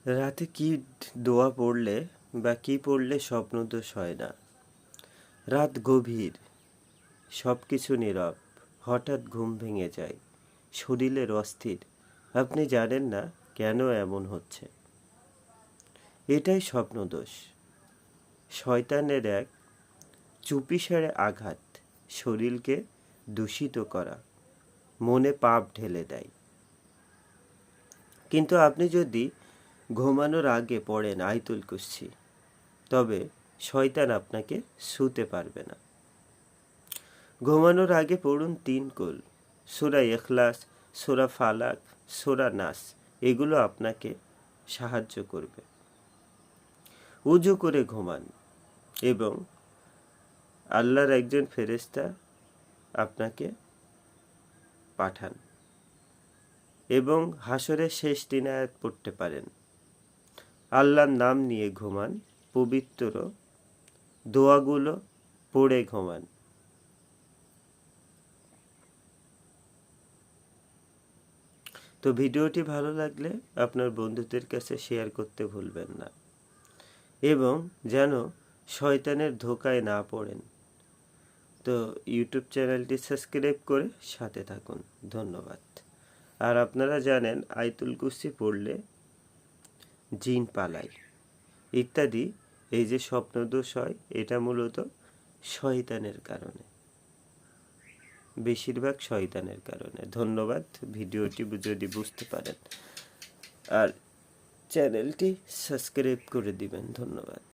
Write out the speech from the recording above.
রাতে কি দোয়া পড়লে বা কি পড়লে স্বপ্নদোষ হয় না? রাত গভীর, সব কিছু নীরব, হঠাৎ ঘুম ভেঙে যায়, শরীরের অস্থির, আপনি জানেন না কেন এমন হচ্ছে। এটাই স্বপ্নদোষ, শয়তানের এক চুপিসারে আঘাত, শরীরকে দূষিত করা, মনে পাপ ঢেলে দেয়। কিন্তু আপনি যদি ঘুমানোর আগে পড়েন আয়াতুল কুরসি, তবে শয়তান আপনাকে ছুঁতে পারবে না। ঘুমানোর আগে পড়ুন 3 কুল, সূরা ইখলাস, সূরা ফালাক, সূরা নাস, এগুলো আপনাকে সাহায্য করবে। উজু করে ঘুমান এবং আল্লাহর একজন ফেরেশতা আপনাকে পাঠান এবং হাসরের শেষ 3 আয়াত পড়তে পারেন। আল্লাহর নাম নিয়ে ঘুমান, পবিত্র দোয়াগুলো পড়ে ঘুমান। তো ভিডিওটি ভালো লাগলে আপনার বন্ধুদের কাছে শেয়ার করতে ভুলবেন না এবং যেন শয়তানের ধোকায় না পড়েন। তো ইউটিউব চ্যানেলটি সাবস্ক্রাইব করে সাথে থাকুন। ধন্যবাদ। আর আপনারা জানেন আয়াতুল কুরসি পড়লে জিন পালায় ইত্যাদি। এই যে স্বপ্নদোষ হয়, এটা মূলত শয়তানের কারণে, বেশিরভাগ শয়তানের কারণে। ধন্যবাদ, ভিডিওটি যদি বুঝতে পারেন, আর চ্যানেলটি সাবস্ক্রাইব করে দিবেন। ধন্যবাদ।